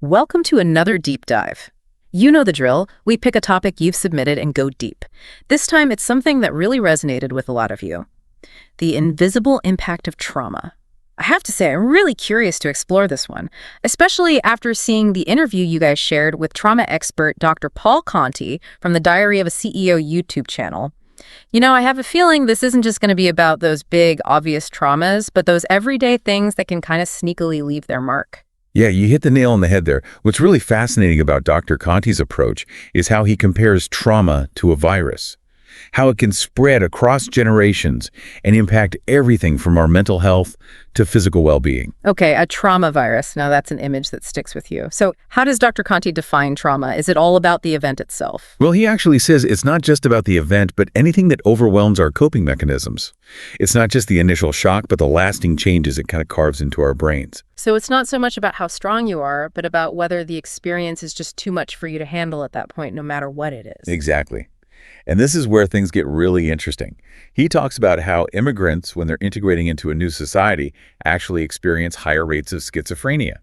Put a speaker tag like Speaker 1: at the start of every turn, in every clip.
Speaker 1: Welcome to another deep dive. You know the drill. We pick a topic you've submitted and go deep. This time, it's something that really resonated with a lot of you. The invisible impact of trauma. I have to say, I'm really curious to explore this one, especially after seeing the interview you guys shared with trauma expert Dr. Paul Conti from the Diary of a CEO YouTube channel. You know, I have a feeling this isn't just going to be about those big, obvious traumas, but those everyday things that can kind of sneakily leave their mark.
Speaker 2: Yeah, you hit the nail on the head there. What's really fascinating about Dr. Conti's approach is how he compares trauma to a virus, how it can spread across generations and impact everything from our mental health to physical well-being.
Speaker 1: Okay, a trauma virus. Now that's an image that sticks with you. So how does Dr. Conti define trauma? Is it all about the event itself?
Speaker 2: Well, he actually says it's not just about the event, but anything that overwhelms our coping mechanisms. It's not just the initial shock, but the lasting changes it kind of carves into our brains.
Speaker 1: So it's not so much about how strong you are, but about whether the experience is just too much for you to handle at that point, no matter what it is.
Speaker 2: Exactly. And this is where things get really interesting. He talks about how immigrants, when they're integrating into a new society, actually experience higher rates of schizophrenia.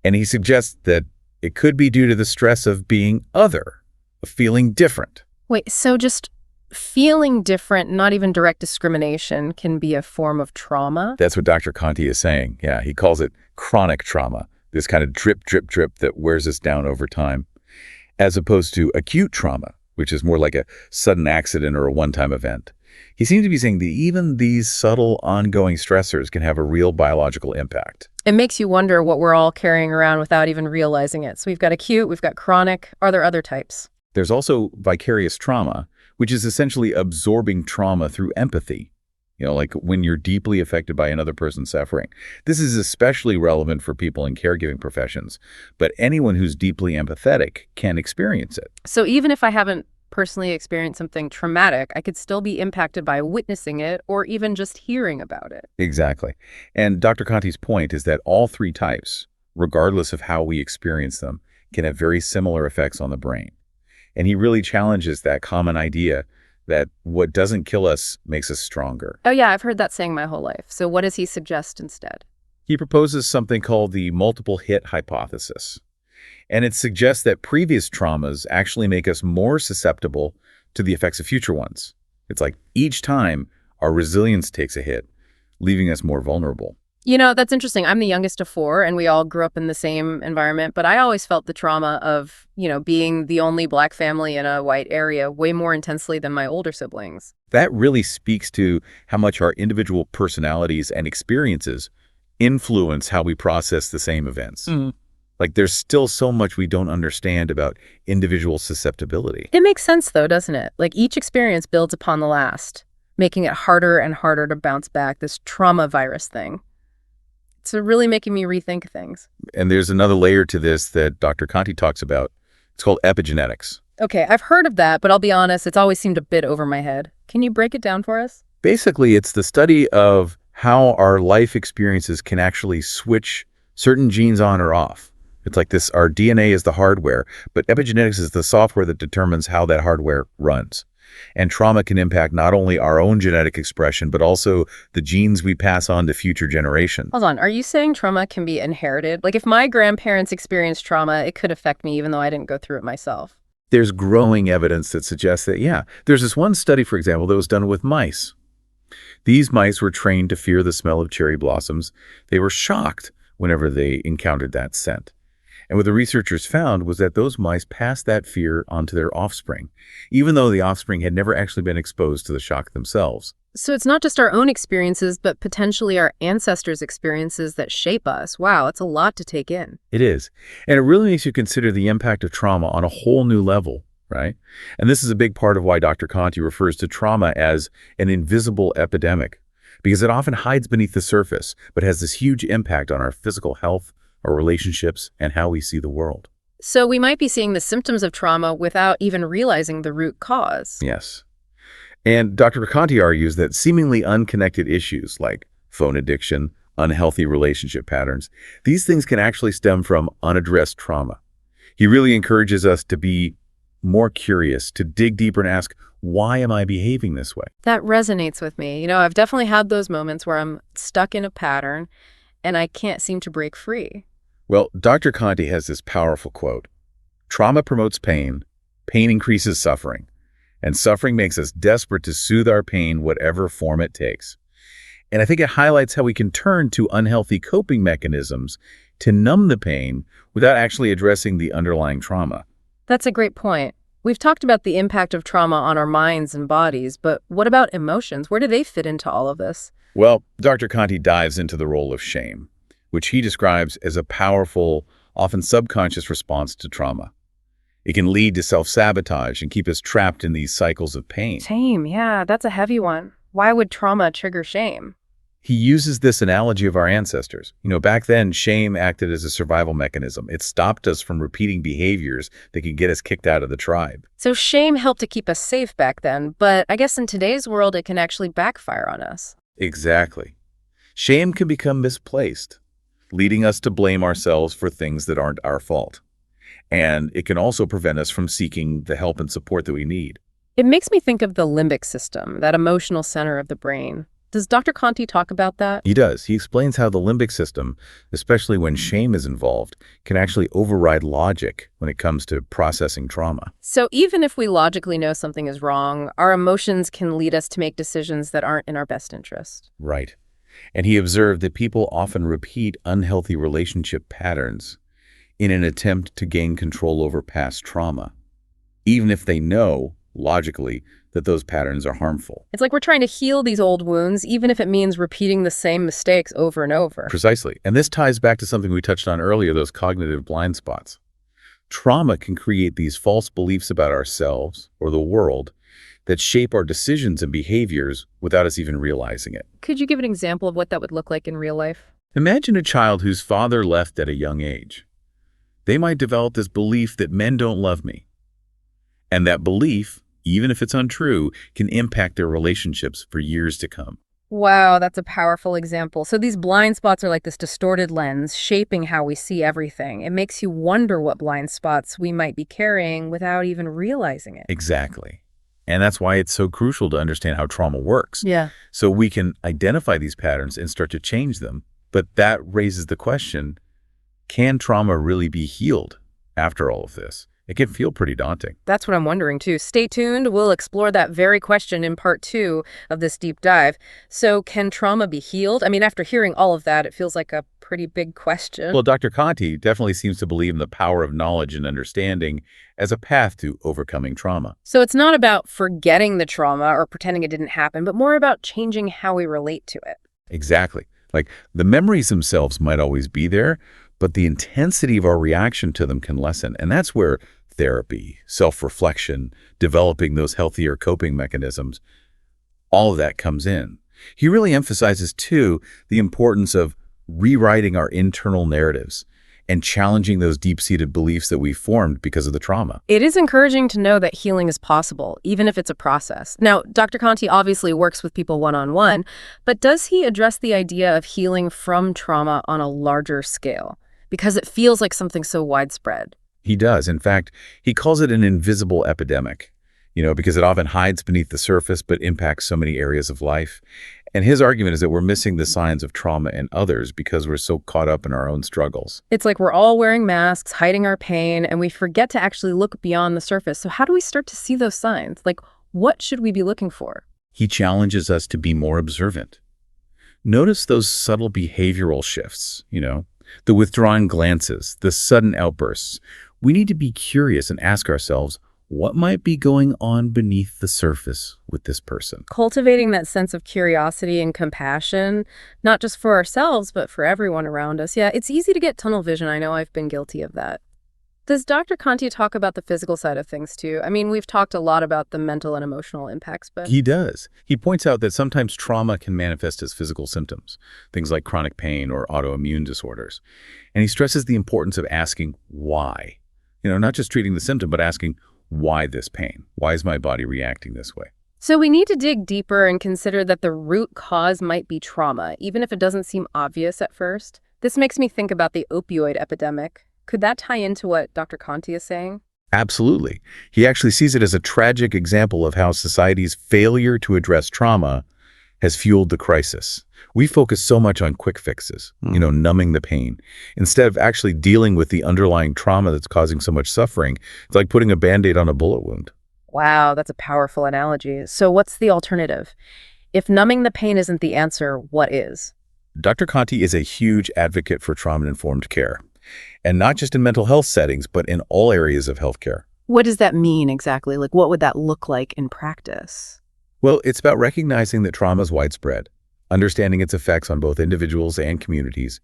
Speaker 2: And he suggests that it could be due to the stress of being other, of feeling different.
Speaker 1: Wait, so just feeling different, not even direct discrimination, can be a form of trauma?
Speaker 2: That's what Dr. Conti is saying. Yeah, he calls it chronic trauma, this kind of drip, drip, drip that wears us down over time, as opposed to acute trauma, which is more like a sudden accident or a one-time event. He seems to be saying that even these subtle, ongoing stressors can have a real biological impact.
Speaker 1: It makes you wonder what we're all carrying around without even realizing it. So we've got acute, we've got chronic. Are there other types?
Speaker 2: There's also vicarious trauma, which is essentially absorbing trauma through empathy. You know, like when you're deeply affected by another person's suffering. This is especially relevant for people in caregiving professions, but anyone who's deeply empathetic can experience it.
Speaker 1: So even if I haven't personally experienced something traumatic, I could still be impacted by witnessing it or even just hearing about it.
Speaker 2: Exactly. And Dr. Conti's point is that all three types, regardless of how we experience them, can have very similar effects on the brain. And he really challenges that common idea that what doesn't kill us makes us stronger.
Speaker 1: Oh yeah, I've heard that saying my whole life. So what does he suggest instead?
Speaker 2: He proposes something called the multiple hit hypothesis. And it suggests that previous traumas actually make us more susceptible to the effects of future ones. It's like each time our resilience takes a hit, leaving us more vulnerable.
Speaker 1: You know, that's interesting. I'm the youngest of four, and we all grew up in the same environment, but I always felt the trauma of, being the only Black family in a white area way more intensely than my older siblings.
Speaker 2: That really speaks to how much our individual personalities and experiences influence how we process the same events.
Speaker 1: Mm-hmm.
Speaker 2: Like there's still so much we don't understand about individual susceptibility.
Speaker 1: It makes sense, though, doesn't it? Like each experience builds upon the last, making it harder and harder to bounce back, this trauma virus thing. It's really making me rethink things.
Speaker 2: And there's another layer to this that Dr. Conti talks about. It's called epigenetics.
Speaker 1: Okay, I've heard of that, but I'll be honest, it's always seemed a bit over my head. Can you break it down for us?
Speaker 2: Basically, it's the study of how our life experiences can actually switch certain genes on or off. It's like this, our DNA is the hardware, but epigenetics is the software that determines how that hardware runs. And trauma can impact not only our own genetic expression, but also the genes we pass on to future generations.
Speaker 1: Hold on, are you saying trauma can be inherited? Like if my grandparents experienced trauma, it could affect me even though I didn't go through it myself.
Speaker 2: There's growing evidence that suggests that, yeah. There's this one study, for example, that was done with mice. These mice were trained to fear the smell of cherry blossoms. They were shocked whenever they encountered that scent. And what the researchers found was that those mice passed that fear onto their offspring, even though the offspring had never actually been exposed to the shock themselves.
Speaker 1: So it's not just our own experiences, but potentially our ancestors' experiences that shape us. Wow, it's a lot to take in.
Speaker 2: It is. And it really makes you consider the impact of trauma on a whole new level, right? And this is a big part of why Dr. Conti refers to trauma as an invisible epidemic, because it often hides beneath the surface, but has this huge impact on our physical health, our relationships, and how we see the world.
Speaker 1: So we might be seeing the symptoms of trauma without even realizing the root cause.
Speaker 2: Yes. And Dr. Conti argues that seemingly unconnected issues like phone addiction, unhealthy relationship patterns, these things can actually stem from unaddressed trauma. He really encourages us to be more curious, to dig deeper and ask, why am I behaving this way?
Speaker 1: That resonates with me. I've definitely had those moments where I'm stuck in a pattern and I can't seem to break free.
Speaker 2: Well, Dr. Conti has this powerful quote: "Trauma promotes pain, pain increases suffering, and suffering makes us desperate to soothe our pain, whatever form it takes." And I think it highlights how we can turn to unhealthy coping mechanisms to numb the pain without actually addressing the underlying trauma.
Speaker 1: That's a great point. We've talked about the impact of trauma on our minds and bodies, but what about emotions? Where do they fit into all of this?
Speaker 2: Well, Dr. Conti dives into the role of shame, which he describes as a powerful, often subconscious response to trauma. It can lead to self-sabotage and keep us trapped in these cycles of pain.
Speaker 1: Shame, yeah, that's a heavy one. Why would trauma trigger shame?
Speaker 2: He uses this analogy of our ancestors. Back then, shame acted as a survival mechanism. It stopped us from repeating behaviors that could get us kicked out of the tribe.
Speaker 1: So shame helped to keep us safe back then, but I guess in today's world it can actually backfire on us.
Speaker 2: Exactly. Shame can become misplaced, leading us to blame ourselves for things that aren't our fault. And it can also prevent us from seeking the help and support that we need.
Speaker 1: It makes me think of the limbic system, that emotional center of the brain. Does Dr. Conti talk about that?
Speaker 2: He does. He explains how the limbic system, especially when shame is involved, can actually override logic when it comes to processing trauma.
Speaker 1: So even if we logically know something is wrong, our emotions can lead us to make decisions that aren't in our best interest.
Speaker 2: Right. And he observed that people often repeat unhealthy relationship patterns in an attempt to gain control over past trauma, even if they know, logically, that those patterns are harmful.
Speaker 1: It's like we're trying to heal these old wounds, even if it means repeating the same mistakes over and over.
Speaker 2: Precisely. And this ties back to something we touched on earlier, those cognitive blind spots. Trauma can create these false beliefs about ourselves or the world that shape our decisions and behaviors without us even realizing it.
Speaker 1: Could you give an example of what that would look like in real life?
Speaker 2: Imagine a child whose father left at a young age. They might develop this belief that men don't love me. And that belief, even if it's untrue, can impact their relationships for years to come.
Speaker 1: Wow, that's a powerful example. So these blind spots are like this distorted lens, shaping how we see everything. It makes you wonder what blind spots we might be carrying without even realizing it.
Speaker 2: Exactly. And that's why it's so crucial to understand how trauma works.
Speaker 1: Yeah.
Speaker 2: So we can identify these patterns and start to change them. But that raises the question, can trauma really be healed after all of this? It can feel pretty daunting.
Speaker 1: That's what I'm wondering, too. Stay tuned. We'll explore that very question in part 2 of this deep dive. So can trauma be healed? I mean, after hearing all of that, it feels like a pretty big question.
Speaker 2: Well, Dr. Conti definitely seems to believe in the power of knowledge and understanding as a path to overcoming trauma.
Speaker 1: So it's not about forgetting the trauma or pretending it didn't happen, but more about changing how we relate to it.
Speaker 2: Exactly. Like, the memories themselves might always be there, but the intensity of our reaction to them can lessen. And that's where therapy, self-reflection, developing those healthier coping mechanisms, all of that comes in. He really emphasizes, too, the importance of rewriting our internal narratives and challenging those deep-seated beliefs that we formed because of the trauma.
Speaker 1: It is encouraging to know that healing is possible, even if it's a process. Now, Dr. Conti obviously works with people one-on-one, but does he address the idea of healing from trauma on a larger scale? Because it feels like something so widespread.
Speaker 2: He does. In fact, he calls it an invisible epidemic, because it often hides beneath the surface but impacts so many areas of life. And his argument is that we're missing the signs of trauma in others because we're so caught up in our own struggles.
Speaker 1: It's like we're all wearing masks, hiding our pain, and we forget to actually look beyond the surface. So how do we start to see those signs? Like, what should we be looking for?
Speaker 2: He challenges us to be more observant. Notice those subtle behavioral shifts, the withdrawn glances, the sudden outbursts. We need to be curious and ask ourselves, what might be going on beneath the surface with this person?
Speaker 1: Cultivating that sense of curiosity and compassion, not just for ourselves, but for everyone around us. Yeah, it's easy to get tunnel vision. I know I've been guilty of that. Does Dr. Conti talk about the physical side of things too? I mean, we've talked a lot about the mental and emotional impacts, but...
Speaker 2: He does. He points out that sometimes trauma can manifest as physical symptoms, things like chronic pain or autoimmune disorders. And he stresses the importance of asking why. Not just treating the symptom, but asking, why this pain? Why is my body reacting this way?
Speaker 1: So we need to dig deeper and consider that the root cause might be trauma, even if it doesn't seem obvious at first. This makes me think about the opioid epidemic. Could that tie into what Dr. Conti is saying?
Speaker 2: Absolutely. He actually sees it as a tragic example of how society's failure to address trauma has fueled the crisis. We focus so much on quick fixes, numbing the pain, instead of actually dealing with the underlying trauma that's causing so much suffering. It's like putting a Band-Aid on a bullet wound.
Speaker 1: Wow, that's a powerful analogy. So what's the alternative? If numbing the pain isn't the answer, what is?
Speaker 2: Dr. Conti is a huge advocate for trauma-informed care, and not just in mental health settings, but in all areas of healthcare.
Speaker 1: What does that mean exactly? Like, what would that look like in practice?
Speaker 2: Well, it's about recognizing that trauma is widespread, understanding its effects on both individuals and communities,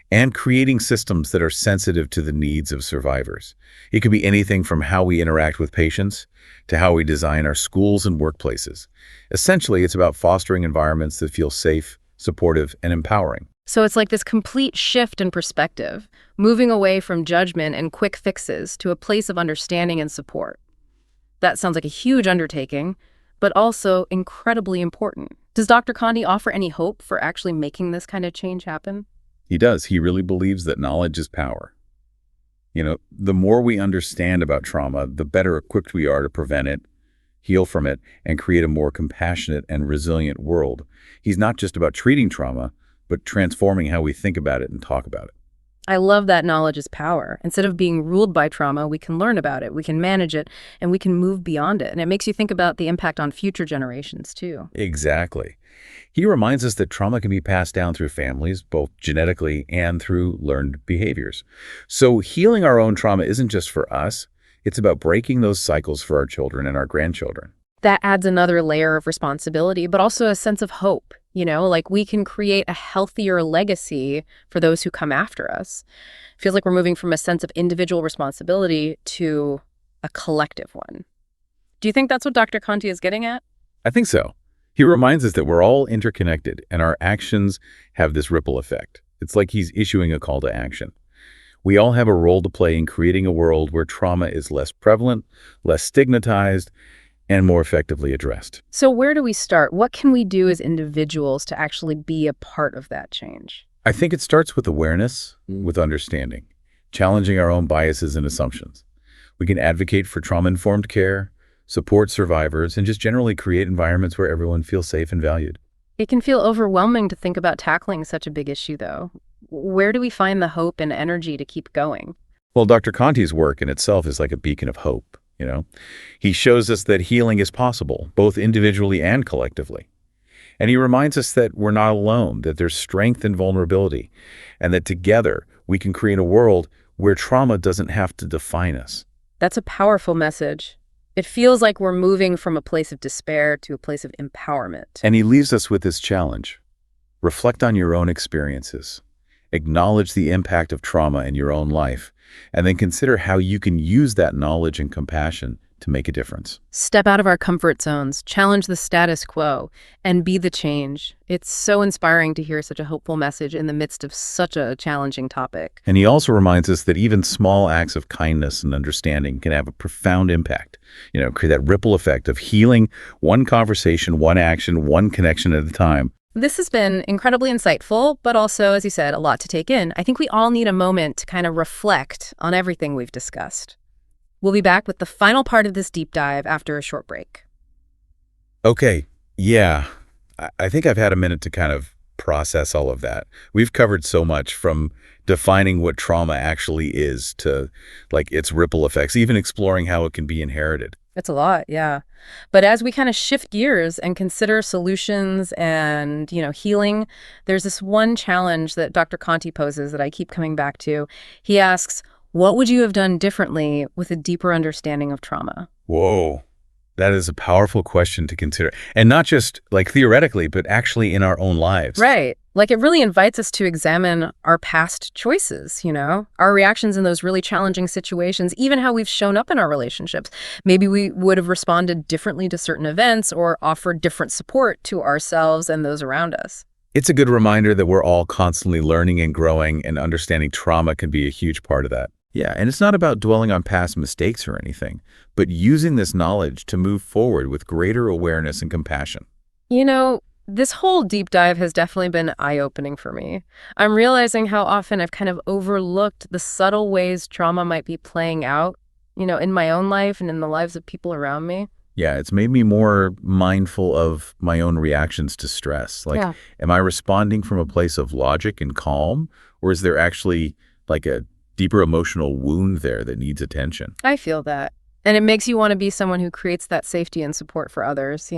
Speaker 2: and creating systems that are sensitive to the needs of survivors. It could be anything from how we interact with patients to how we design our schools and workplaces. Essentially, it's about fostering environments that feel safe, supportive, and empowering.
Speaker 1: So it's like this complete shift in perspective, moving away from judgment and quick fixes to a place of understanding and support. That sounds like a huge undertaking, but also incredibly important. Does Dr. Conti offer any hope for actually making this kind of change happen?
Speaker 2: He does. He really believes that knowledge is power. The more we understand about trauma, the better equipped we are to prevent it, heal from it, and create a more compassionate and resilient world. He's not just about treating trauma, but transforming how we think about it and talk about it.
Speaker 1: I love that knowledge is power. Instead of being ruled by trauma, we can learn about it, we can manage it, and we can move beyond it. And it makes you think about the impact on future generations, too.
Speaker 2: Exactly. He reminds us that trauma can be passed down through families, both genetically and through learned behaviors. So healing our own trauma isn't just for us, it's about breaking those cycles for our children and our grandchildren.
Speaker 1: That adds another layer of responsibility, but also a sense of hope. Like we can create a healthier legacy for those who come after us. Feels like we're moving from a sense of individual responsibility to a collective one. Do you think that's what Dr. Conti is getting at?
Speaker 2: I think so. He reminds us that we're all interconnected and our actions have this ripple effect. It's like he's issuing a call to action. We all have a role to play in creating a world where trauma is less prevalent, less stigmatized, and more effectively addressed.
Speaker 1: So where do we start? What can we do as individuals to actually be a part of that change?
Speaker 2: I think it starts with awareness, with understanding, challenging our own biases and assumptions. We can advocate for trauma-informed care, support survivors, and just generally create environments where everyone feels safe and valued.
Speaker 1: It can feel overwhelming to think about tackling such a big issue, though. Where do we find the hope and energy to keep going?
Speaker 2: Well, Dr. Conti's work in itself is like a beacon of hope. He shows us that healing is possible, both individually and collectively. And he reminds us that we're not alone, that there's strength in vulnerability, and that together we can create a world where trauma doesn't have to define us.
Speaker 1: That's a powerful message. It feels like we're moving from a place of despair to a place of empowerment.
Speaker 2: And he leaves us with this challenge. Reflect on your own experiences. Acknowledge the impact of trauma in your own life, and then consider how you can use that knowledge and compassion to make a difference.
Speaker 1: Step out of our comfort zones, challenge the status quo, and be the change. It's so inspiring to hear such a hopeful message in the midst of such a challenging topic.
Speaker 2: And he also reminds us that even small acts of kindness and understanding can have a profound impact. Create that ripple effect of healing, one conversation, one action, one connection at a time.
Speaker 1: This has been incredibly insightful, but also, as you said, a lot to take in. I think we all need a moment to kind of reflect on everything we've discussed. We'll be back with the final part of this deep dive after a short break.
Speaker 2: Okay, yeah. I think I've had a minute to kind of process all of that. We've covered so much, from defining what trauma actually is to its ripple effects, even exploring how it can be inherited.
Speaker 1: It's a lot, yeah. But as we kind of shift gears and consider solutions and, healing, there's this one challenge that Dr. Conti poses that I keep coming back to. He asks, what would you have done differently with a deeper understanding of trauma?
Speaker 2: Whoa, that is a powerful question to consider. And not just theoretically, but actually in our own lives.
Speaker 1: Right. It really invites us to examine our past choices, our reactions in those really challenging situations, even how we've shown up in our relationships. Maybe we would have responded differently to certain events or offered different support to ourselves and those around us.
Speaker 2: It's a good reminder that we're all constantly learning and growing, and understanding trauma can be a huge part of that. Yeah, and it's not about dwelling on past mistakes or anything, but using this knowledge to move forward with greater awareness and compassion.
Speaker 1: This whole deep dive has definitely been eye-opening for me. I'm realizing how often I've kind of overlooked the subtle ways trauma might be playing out, in my own life and in the lives of people around me.
Speaker 2: Yeah, it's made me more mindful of my own reactions to stress. Like,
Speaker 1: Yeah.
Speaker 2: am I responding from a place of logic and calm, or is there actually like a deeper emotional wound there that needs attention?
Speaker 1: I feel that. And it makes you want to be someone who creates that safety and support for others,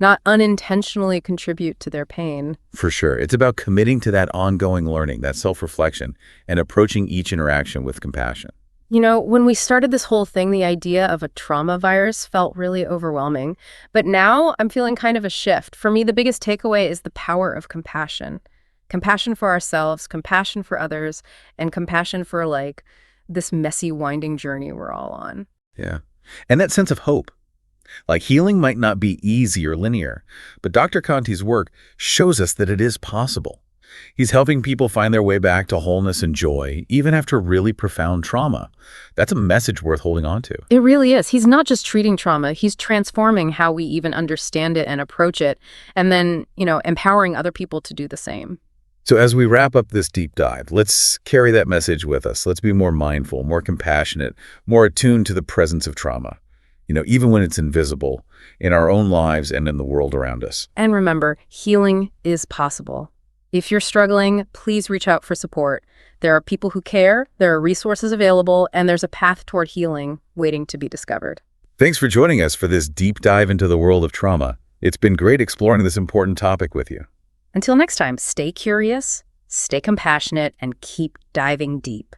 Speaker 1: not unintentionally contribute to their pain.
Speaker 2: For sure. It's about committing to that ongoing learning, that self-reflection, and approaching each interaction with compassion.
Speaker 1: When we started this whole thing, the idea of a trauma virus felt really overwhelming. But now I'm feeling kind of a shift. For me, the biggest takeaway is the power of compassion. Compassion for ourselves, compassion for others, and compassion for, like, this messy, winding journey we're all on.
Speaker 2: Yeah. And that sense of hope. Like healing might not be easy or linear, but Dr. Conti's work shows us that it is possible. He's helping people find their way back to wholeness and joy, even after really profound trauma. That's a message worth holding on to.
Speaker 1: It really is. He's not just treating trauma, he's transforming how we even understand it and approach it, and then, empowering other people to do the same.
Speaker 2: So as we wrap up this deep dive, let's carry that message with us. Let's be more mindful, more compassionate, more attuned to the presence of trauma, even when it's invisible in our own lives and in the world around us.
Speaker 1: And remember, healing is possible. If you're struggling, please reach out for support. There are people who care, there are resources available, and there's a path toward healing waiting to be discovered.
Speaker 2: Thanks for joining us for this deep dive into the world of trauma. It's been great exploring this important topic with you.
Speaker 1: Until next time, stay curious, stay compassionate, and keep diving deep.